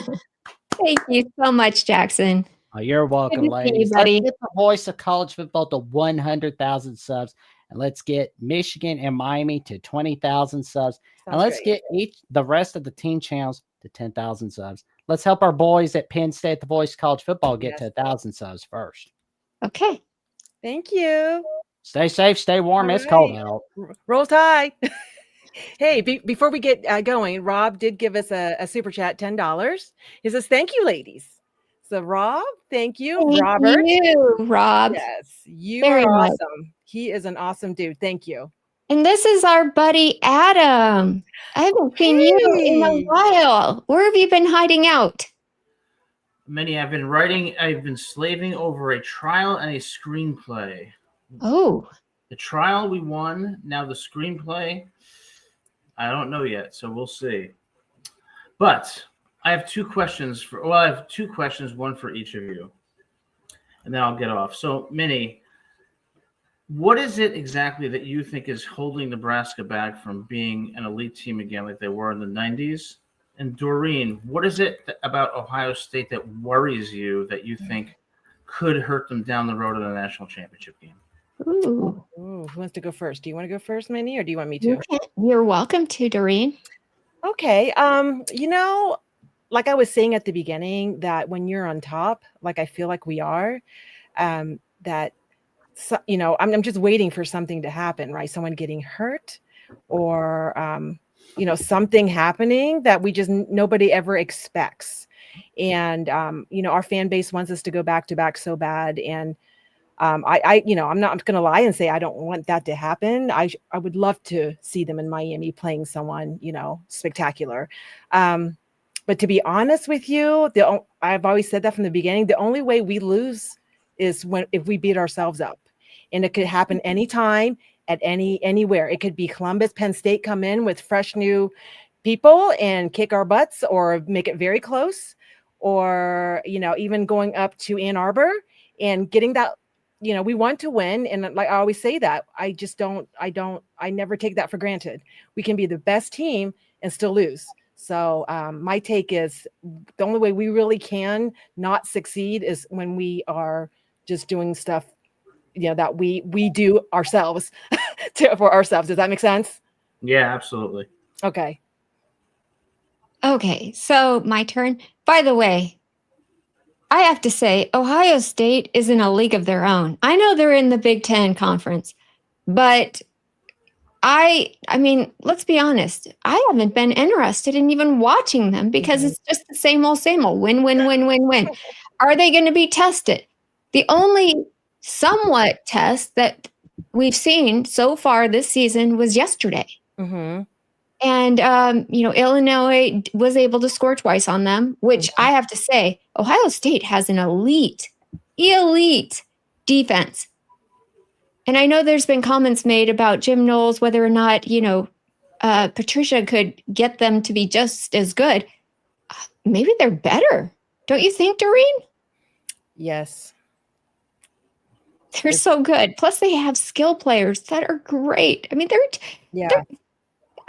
Thank you so much, Jackson. Oh, you're welcome, to see you, ladies. buddy. Let's get the voice of college football to 100,000 subs, and let's get Michigan and Miami to 20,000 subs, and Sounds let's great. get the rest of the team channels to 10,000 subs. Let's help our boys at Penn State, the voice of college football, get to Yes. 1,000 subs first. Okay. Thank you. Stay safe, stay warm. All It's cold right. out. Roll Tide. Hey, before we get going, Rob did give us a super chat, $10. He says, thank you, ladies. So, Rob, thank you. Thank Robert. you, Rob. Yes, you Very are much. awesome. He is an awesome dude. Thank you. And this is our buddy Adam. I haven't seen you in a Hey. while. Where have you been hiding out? Minnie, I've been slaving over a trial and a screenplay. Oh, The trial we won. Now the screenplay, I don't know yet, so we'll see. But I have two questions I have two questions, one for each of you. And then I'll get off. So, Minnie, what is it exactly that you think is holding Nebraska back from being an elite team again like they were in the 90s? And Doreen, what is it about Ohio State that worries you that you think could hurt them down the road in the national championship game? ooh. Ooh, who wants to go first? Do you want to go first, Minnie, or do you want me to? You're welcome to, Doreen. Okay. Like I was saying at the beginning, that when you're on top, like I feel like we are, that I'm just waiting for something to happen, right? Someone getting hurt, or something happening that nobody ever expects. And our fan base wants us to go back to back so bad. And I'm not going to lie and say I don't want that to happen. I would love to see them in Miami playing someone, spectacular. But to be honest with you, I've always said that from the beginning. The only way we lose is if we beat ourselves up, and it could happen anytime, at anywhere. It could be Columbus, Penn State come in with fresh new people and kick our butts, or make it very close, or even going up to Ann Arbor and getting that. We want to win. And like I always say that, I never take that for granted. We can be the best team and still lose. So my take is the only way we really can not succeed is when we are just doing stuff, that we do ourselves for ourselves. Does that make sense? Yeah, absolutely. Okay. Okay, so my turn. By the way, I have to say, Ohio State is in a league of their own. I know they're in the Big Ten Conference, but I mean, let's be honest. I haven't been interested in even watching them because it's just the same old, win, win, win, win, win. Are they going to be tested? The only somewhat test that we've seen so far this season was yesterday. Mm-hmm. And, Illinois was able to score twice on them, which I have to say, Ohio State has an elite defense. And I know there's been comments made about Jim Knowles, whether or not, Patricia could get them to be just as good. Maybe they're better. Don't you think, Doreen? Yes. They're so good. Plus, they have skill players that are great. I mean,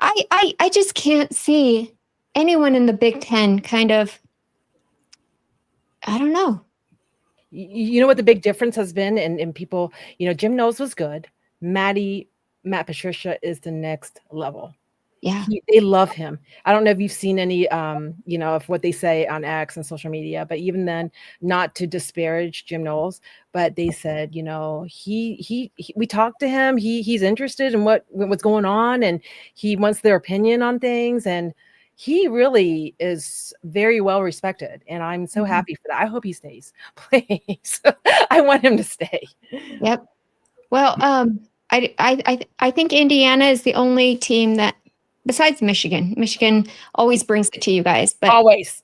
I just can't see anyone in the Big Ten kind of, I don't know. You know what the big difference has been in people, Jim Knowles was good. Matt Patricia is the next level. Yeah. They love him. I don't know if you've seen any, of what they say on X and social media, but even then, not to disparage Jim Knowles, but they said, we talked to him. He's interested in what's going on, and he wants their opinion on things. And, he really is very well respected, and I'm so happy for that. I hope he stays. Please, I want him to stay. Yep. Well, I think Indiana is the only team that, besides Michigan. Michigan always brings it to you guys, but Always.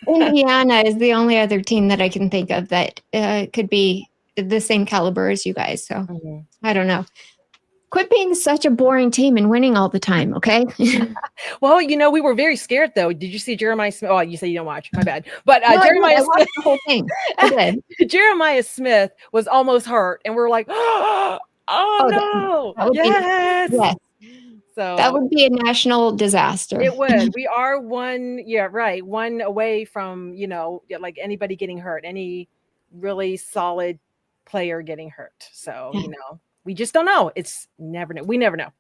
Indiana is the only other team that I can think of that could be the same caliber as you guys. So I don't know. Quit being such a boring team and winning all the time, okay? Well, we were very scared though. Did you see Jeremiah Smith? Oh, you say you don't watch. My bad. But No, Jeremiah I Smith, watched the whole thing. I did. Jeremiah Smith was almost hurt, and we're like, oh no, that would be- yes. Yes, So that would be a national disaster. it would. We are one away from like anybody getting hurt, any really solid player getting hurt. So we just don't know. It's never know. We never know.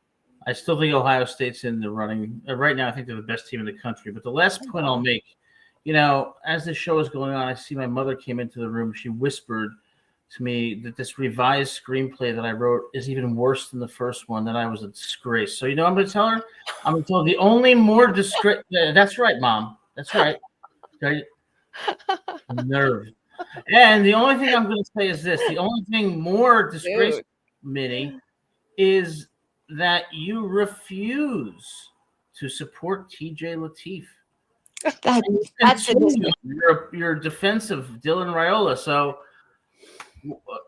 I still think Ohio State's in the running. Right now, I think they're the best team in the country. But the last point I'll make, as the show is going on, I see my mother came into the room. She whispered to me that this revised screenplay that I wrote is even worse than the first one, that I was a disgrace. So, I'm going to tell her? I'm going to tell her the only more disgrace. That's right, Mom. That's right. Okay. Nerve. And the only thing I'm going to say is this. The only thing more disgraceful, Minnie, is that you refuse to support TJ Lateef. That's your defense of Dylan Raiola. So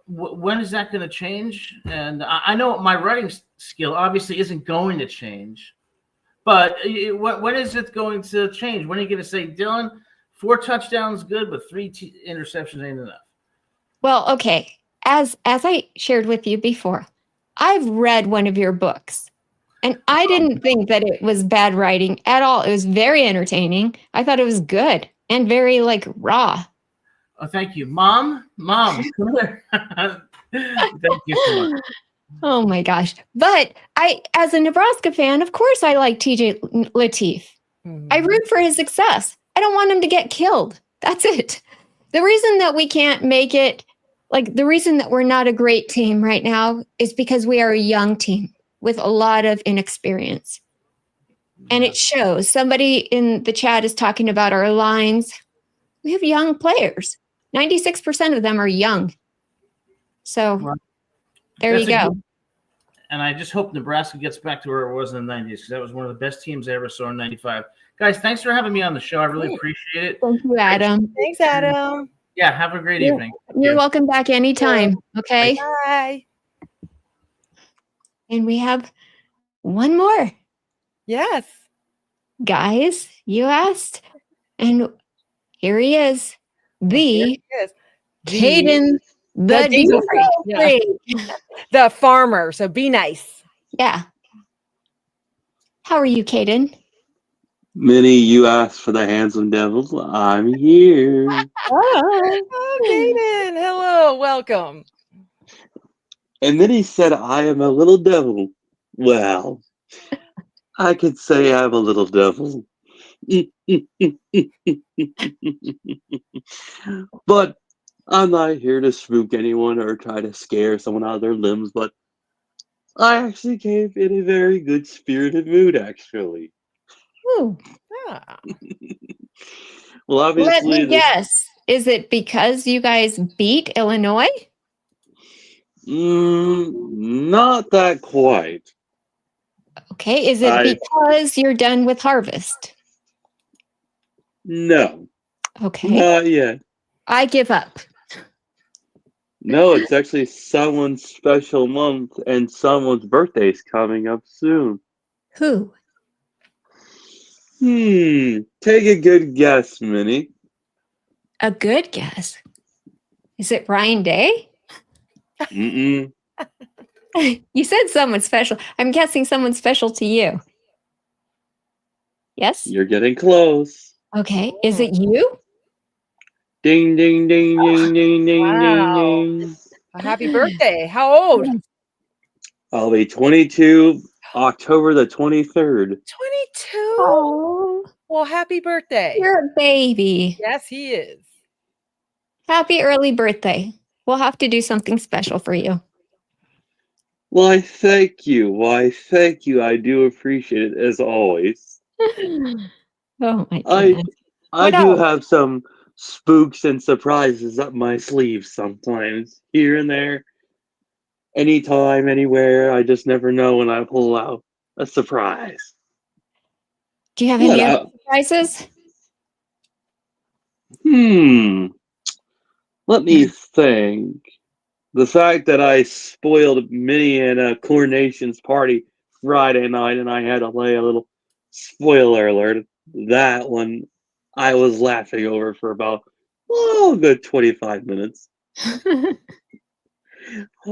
when is that going to change? And I know my writing skill obviously isn't going to change, but when is it going to change? When are you going to say, Dylan, 4 touchdowns good, but 3 interceptions ain't enough? Well, okay. As I shared with you before, I've read one of your books, and I didn't think that it was bad writing at all. It was very entertaining. I thought it was good and very raw. Oh, thank you, Mom. Come here. Thank you so much. Oh my gosh! But as a Nebraska fan, of course, I like TJ Lateef. I root for his success. I don't want him to get killed. That's it. The reason that we can't make it, the reason that we're not a great team right now is because we are a young team with a lot of inexperience. And it shows. Somebody in the chat is talking about our lines. We have young players. 96% of them are young. So there you go. And I just hope Nebraska gets back to where it was in the 90s, because that was one of the best teams I ever saw in 95. Guys, thanks for having me on the show. I really appreciate it. Thank you, Adam. Thanks, Adam. Yeah, have a great evening. You're welcome back anytime. Okay. Bye. And we have one more. Yes. Guys, you asked. And here he is. The Caden the Diesel Freak. The farmer. So be nice. Yeah. How are you, Caden? Minnie, you asked for the handsome devils. I'm here. Oh, Caden. Hello. Welcome. And then he said, I am a little devil. Well, I could say I'm a little devil. But I'm not here to spook anyone or try to scare someone out of their limbs, but I actually came in a very good spirited mood, actually. Ooh. Ah. Well, obviously, Let me guess. Is it because you guys beat Illinois? Not that quite. Okay. Is it because you're done with harvest? No. Okay. Not yet. I give up. No, it's actually someone's special month, and someone's birthday is coming up soon. Who? Take a good guess, Minnie. A good guess. Is it Ryan Day? Mm-mm. You said someone special. I'm guessing someone special to you. Yes? You're getting close. Okay. Is it you? Ding, ding, ding, ding, ding, ding, Wow. ding, ding. A happy birthday. How old? I'll be 22, October the 23rd. 22. Oh, Well, happy birthday. you're a baby. Yes, he is. Happy early birthday. We'll have to do something special for you. Why, thank you. Why, thank you. I do appreciate it, as always. Oh my I goodness. I What do else? have some spooks and surprises up my sleeve sometimes, here and there, anytime, anywhere. I just never know when I pull out a surprise. Do you have What? any other surprises? Let me think. The fact that I spoiled Minnie and Coronation's party Friday night, and I had to lay a little spoiler alert. That one I was laughing over for about a good 25 minutes.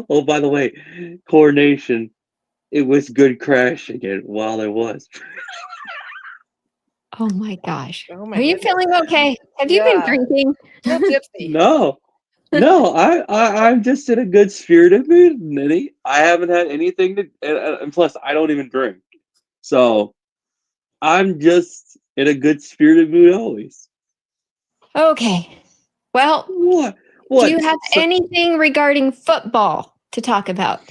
Oh, by the way, Coronation, it was good crashing it while it was. Oh my gosh. Oh my Are you goodness. feeling okay? Have you been Yeah. drinking? A little tipsy. No, no, I'm just in a good spirited mood, Minnie. I haven't had anything to, and plus I don't even drink, so I'm just in a good spirited mood always. Okay. Well, What? do What? you have anything regarding football to talk about?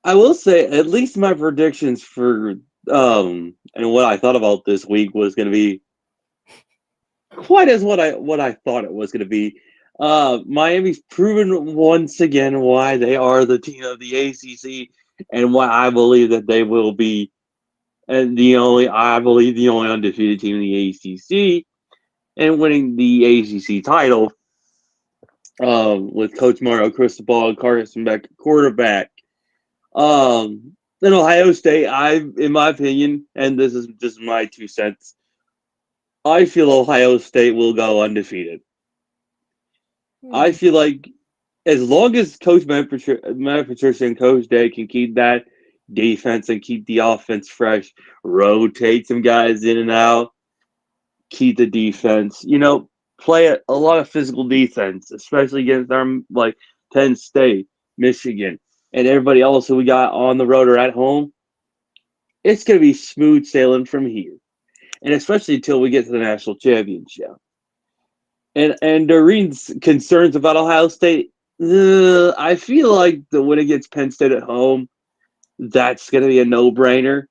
I will say, at least my predictions for and what I thought about this week was going to be quite as what I thought it was going to be. Miami's proven once again why they are the team of the ACC and why I believe that they will be, and I believe the only undefeated team in the ACC and winning the ACC title. With Coach Mario Cristobal and Carson Beck quarterback. In Ohio State, in my opinion, and this is just my 2 cents, I feel Ohio State will go undefeated. I feel like as long as Coach Matt Patricia and Coach Day can keep that defense and keep the offense fresh, rotate some guys in and out, keep the defense, play a lot of physical defense, especially against like Penn State, Michigan, and everybody else who we got on the road or at home. It's going to be smooth sailing from here, and especially until we get to the national championship. And Doreen's concerns about Ohio State, I feel like the win against Penn State at home, that's going to be a no-brainer,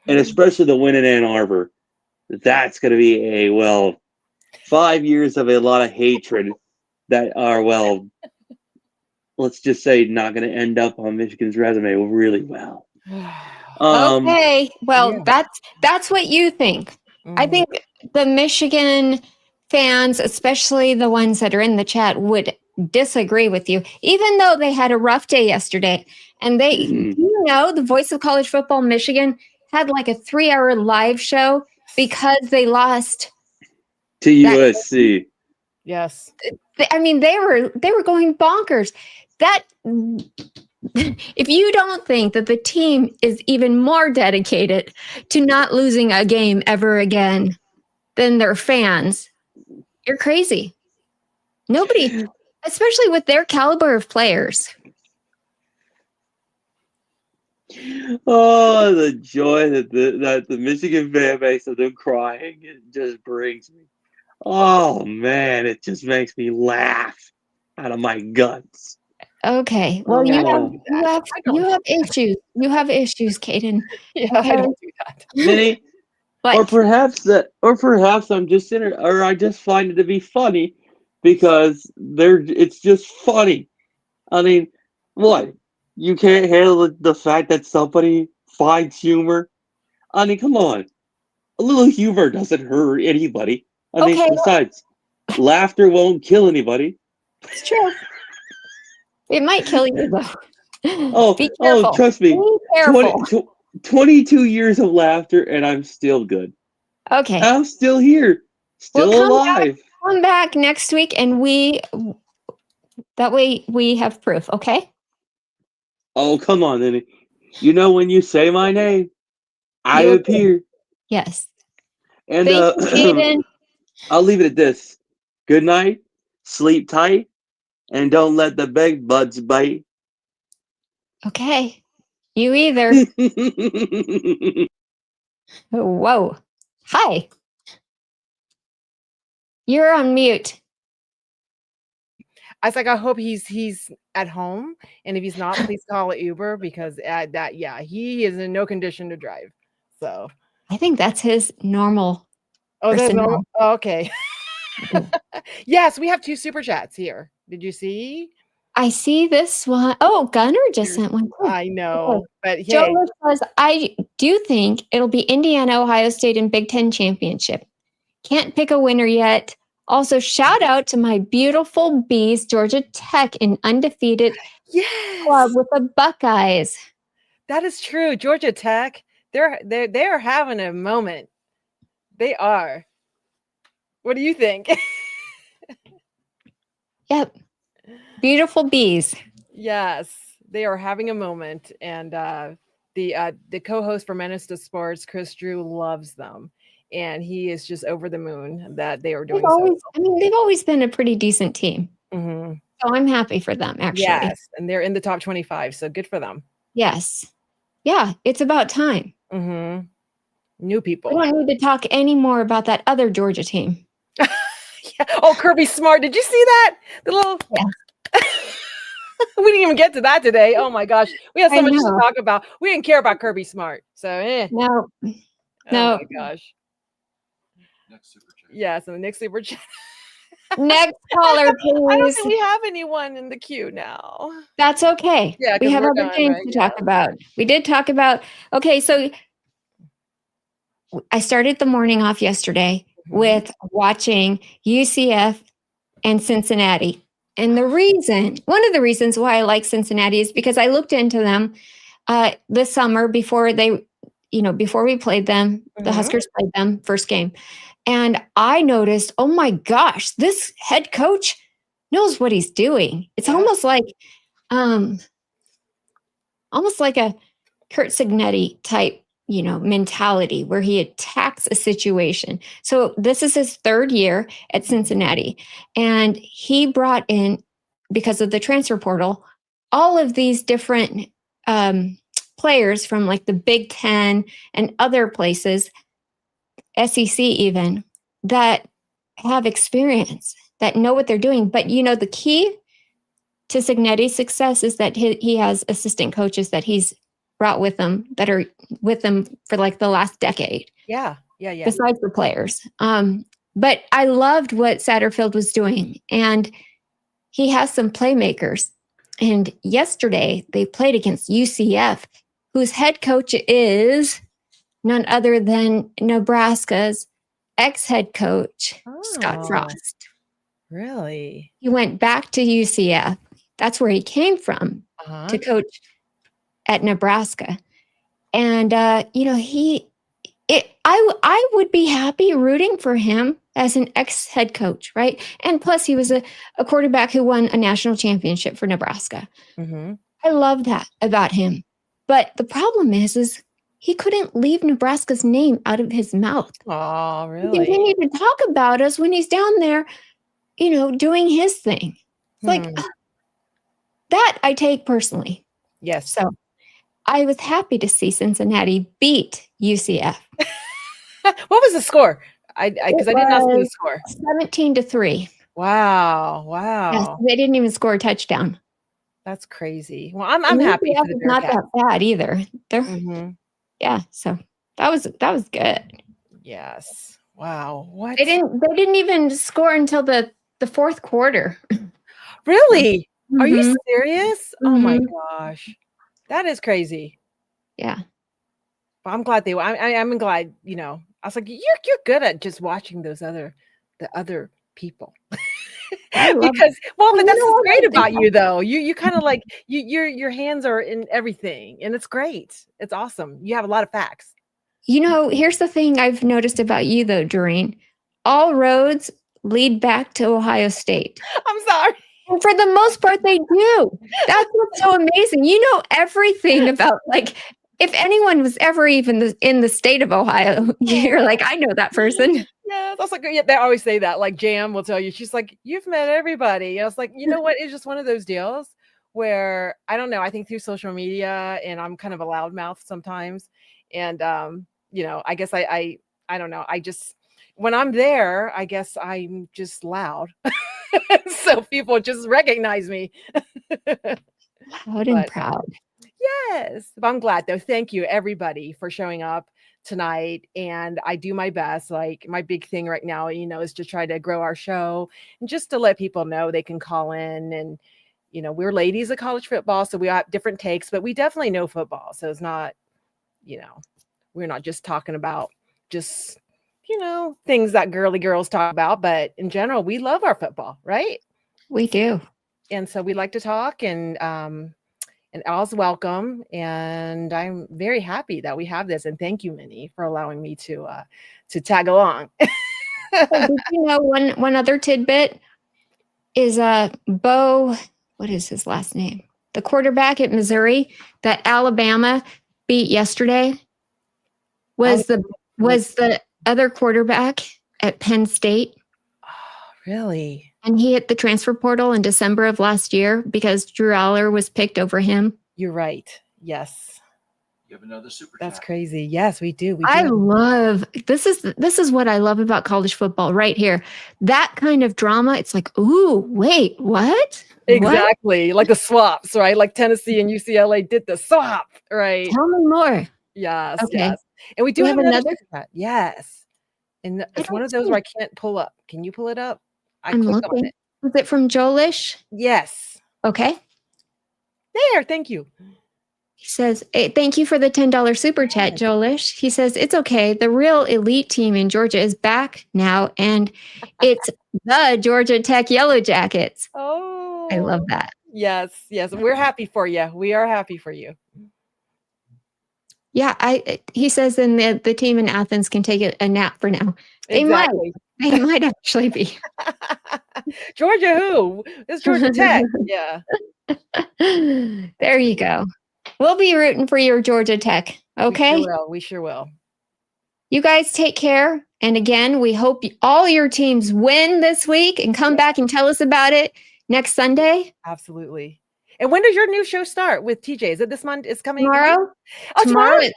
and especially the win in Ann Arbor, that's going to be 5 years of a lot of hatred that are, let's just say, not going to end up on Michigan's resume really well. Okay. Well, yeah. that's what you think. I think the Michigan fans, especially the ones that are in the chat, would disagree with you, even though they had a rough day yesterday. And the Voice of College Football Michigan had like a 3-hour live show because they lost to USC. Yes. I mean, they were going bonkers. That if you don't think that the team is even more dedicated to not losing a game ever again than their fans, you're crazy. Nobody, especially with their caliber of players. Oh, the joy that the Michigan fan base of them crying, it just brings me. Oh man, it just makes me laugh out of my guts. Okay. Well, you have issues. You have issues, Kaden. Yeah, Okay. I don't do that. Minnie, or perhaps I'm just in it, or I just find it to be funny because it's just funny. I mean, what? You can't handle the fact that somebody finds humor? I mean, come on. A little humor doesn't hurt anybody. I mean, besides, laughter won't kill anybody. It's true. It might kill you, though. Be careful. Trust me. Be careful. 22 years of laughter, and I'm still good. Okay. I'm still here. Still alive. Come back next week, and that way we have proof, okay? Oh, come on, Minnie. You know when you say my name, I appear. Yes. And Thank you, Aiden. I'll leave it at this. Good night, sleep tight, and don't let the bed bugs bite. Okay. You either. Whoa. Hi. You're on mute. I was like, I hope he's at home, and if he's not, please call an Uber because he is in no condition to drive. So I think that's his normal. Oh, that's personnel. normal. Oh, okay. Yes, we have 2 super chats here. Did you see? I see this one. Oh, Gunner just sent one. Too. I know, but Joe hey, says, I do think it'll be Indiana, Ohio State, and Big Ten championship. Can't pick a winner yet. Also, shout out to my beautiful bees, Georgia Tech, an undefeated club yes, with the Buckeyes. that is true. Georgia Tech, they're having a moment. They are. What do you think? Yep. Beautiful bees. Yes, they are having a moment, and the co-host for Menace to Sports, Chris Drew, loves them, and he is just over the moon that they are doing so. They've always been a pretty decent team. Mm-hmm. So I'm happy for them, actually. Yes, and they're in the top 25, so good for them. Yes. Yeah, it's about time. Mm-hmm. New people. We don't need to talk any more about that other Georgia team. Yeah. Oh, Kirby Smart. Did you see that? The little. Yeah. We didn't even get to that today. Oh my gosh. We have so I much to know. talk about. We didn't care about Kirby Smart. So, No. Oh No. my gosh. Yes, and the next super chat. Next caller, I don't please. think we have anyone in the queue now. That's okay. Yeah, we 'cause have we're other done, things right? to talk about. We did talk about, okay, so I started the morning off yesterday Mhm. with watching UCF and Cincinnati. And one of the reasons why I like Cincinnati is because I looked into them this summer before before we played them, the Mhm. Huskers played them first game. And I noticed, oh my gosh, this head coach knows what he's doing. It's Yeah. almost like a Kurt Signetti type, mentality where he attacks a situation. So this is his 3rd year at Cincinnati, and he brought in, because of the transfer portal, all of these different players from like the Big Ten and other places, SEC even, that have experience, that know what they're doing. But the key to Signetti's success is that he has assistant coaches that he's brought with him that are with him for like the last decade. Yeah. Besides the players. But I loved what Satterfield was doing, and he has some playmakers. And yesterday they played against UCF, whose head coach is none other than Nebraska's ex-head coach, Scott Oh. Frost. Really? He went back to UCF. That's where he came from Uh-huh. to coach at Nebraska. And I would be happy rooting for him as an ex-head coach, right? And plus he was a quarterback who won a national championship for Nebraska. Mm-hmm. I love that about him. But the problem is he couldn't leave Nebraska's name out of his mouth. Oh, He really? continued to talk about us when he's down there, doing his thing. It's like, that I take personally. Yes. So I was happy to see Cincinnati beat UCF. What was the score? Because I did not see the score. 17-3. Wow. Yes, they didn't even score a touchdown. That's crazy. Well, I'm happy for the UCF is not Bearcats. that bad either. They're Mhm. yeah. So that was good. Yes. Wow. What? They didn't even score until the 4th quarter. Really? Are you Mhm. serious? Oh my Mhm. gosh, that is crazy. Yeah. But I'm glad they. I'm glad. I was like, you're good at just watching the other people. I love Because Well, but you that's know what's what? great about you though. You kind of like your hands are in everything, and it's great. It's awesome. You have a lot of facts. Here's the thing I've noticed about you though, Doreen. All roads lead back to Ohio State. I'm sorry. And for the most part, they do. That's what's so amazing. You know everything about, like, if anyone was ever even in the state of Ohio, you're like, I know that person. Yeah, that's like they always say that. Like Jam will tell you, she's like, you've met everybody. And I was like, you know what? It's just one of those deals where I don't know. I think through social media, and I'm kind of a loudmouth sometimes, and I guess I don't know. I just when I'm there, I guess I'm just loud, so people just recognize me. Loud and proud. Yes. But I'm glad though. Thank you everybody for showing up tonight. And I do my best. Like my big thing right now, is to try to grow our show and just to let people know they can call in. And, we're ladies of college football, so we have different takes, but we definitely know football. So it's not, we're not just talking about just, things that girly girls talk about, but in general, we love our football, right? We do. And so we like to talk, and all's welcome. And I'm very happy that we have this. And thank you, Minnie, for allowing me to tag along. Did you know one other tidbit is Bo, what is his last name? The quarterback at Missouri that Alabama beat yesterday was the other quarterback at Penn State. Oh, really? And he hit the transfer portal in December of last year because Drew Aller was picked over him. You're right. Yes. You have another super That's chat. crazy. Yes, we do. I love this is what I love about college football right here. That kind of drama. It's like, ooh, wait, what? Exactly. Like the swaps, right? Like Tennessee and UCLA did the swap, right? Tell me more. Yes. Okay. Yes. And we do You have have another another? super chat. Yes. And it's one don't of those see where I can't pull up. Can you pull it up? I I'm clicked on looking. it. Was it from Joelish? Yes. Okay. There. Thank you. He says, thank you for the $10 super chat, Joelish. He says, it's okay. The real elite team in Georgia is back now, and it's the Georgia Tech Yellow Jackets. Oh, I love that. Yes. Yes. We're happy for you. We are happy for you. Yeah, he says, and the team in Athens can take a nap for now. They Exactly. might. They might actually be. Georgia who? It's Georgia Tech. Yeah. There you go. We'll be rooting for your Georgia Tech. Okay. We sure will. You guys take care. And again, we hope all your teams win this week and come back and tell us about it next Sunday. Absolutely. And when does your new show start with TJ? Is it this month? It's coming Tomorrow? Oh, tomorrow? Yeah,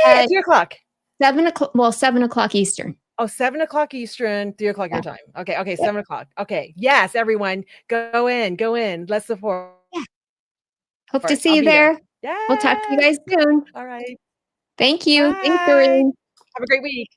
at 3 o'clock. 7 o'clock. Well, 7 o'clock Eastern. Oh, 7 o'clock Eastern, 3 o'clock your time. Okay, 7 o'clock. Okay. Yes, everyone, go in. Let's support. Yeah. Hope All to right, see I'll you be there. there. Yeah. We'll talk to you guys soon. All right. Thank you. Thanks, Bye. Doreen. Have a great week.